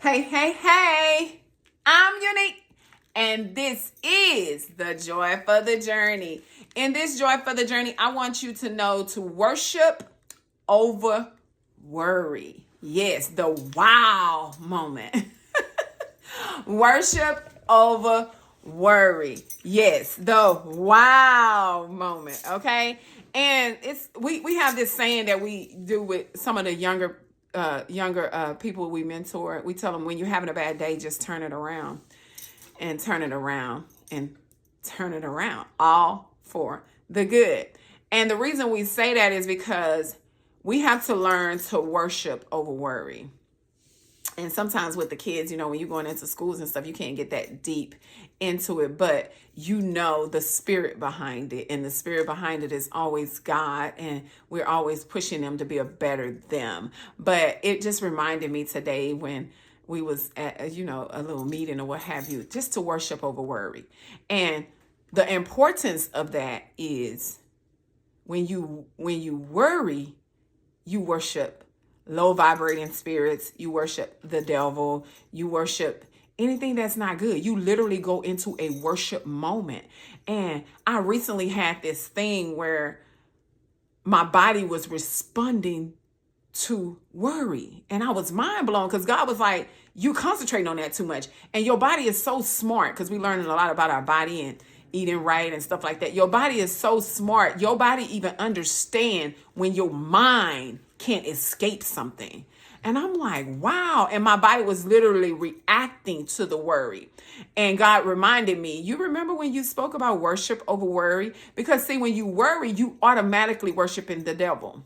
Hey, hey, hey, I'm Unique, and this is the Joy for the Journey. In this Joy for the Journey, I want you to know to worship over worry. Yes, the wow moment. Worship over worry. Yes, the wow moment. Okay. And we have this saying that we do with some of the younger people we mentor. We tell them, when you're having a bad day, just turn it around and turn it around and turn it around, all for the good. And the reason we say that is because we have to learn to worship over worry. And sometimes with the kids, when you're going into schools and stuff, you can't get that deep into it, but the spirit behind it. And the spirit behind it is always God. And we're always pushing them to be a better them. But it just reminded me today when we was at, a little meeting or what have you, just to worship over worry. And the importance of that is when you worry, you worship low vibrating spirits, you worship the devil, you worship anything that's not good. You literally go into a worship moment. And I recently had this thing where my body was responding to worry. And I was mind blown because God was like, you concentrating on that too much. And your body is so smart, because we learning a lot about our body and eating right and stuff like that. Your body is so smart. Your body even understand when your mind can't escape something. And I'm like, wow. And my body was literally reacting to the worry. And God reminded me, you remember when you spoke about worship over worry? Because see, when you worry, you automatically worshiping the devil.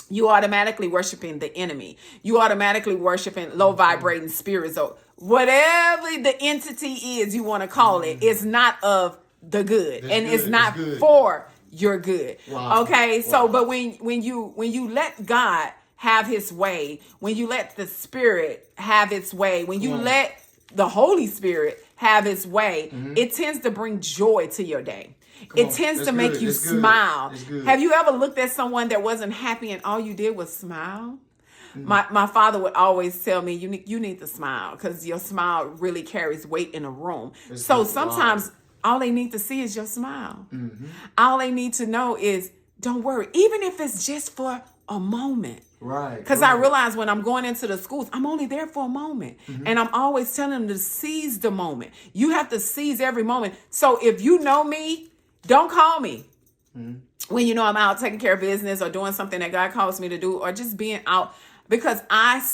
You automatically worshiping the enemy. You automatically worshiping low vibrating spirits, or whatever the entity is you want to call it. It's not of the good, and it's not for your good. Wow. Okay. Wow. So, but when you let God have his way, when you let the Spirit have its way, when you let the Holy Spirit have his way, it tends to bring joy to your day. It tends to make you smile. Have you ever looked at someone that wasn't happy and all you did was smile? My father would always tell me, you need to smile, because your smile really carries weight in a room. So sometimes all they need to see is your smile. All they need to know is, don't worry, even if it's just for a moment. Right. Because I realize when I'm going into the schools, I'm only there for a moment. And I'm always telling them to seize the moment. You have to seize every moment. So if you know me, don't call me when I'm out taking care of business or doing something that God calls me to do, or just being out, because I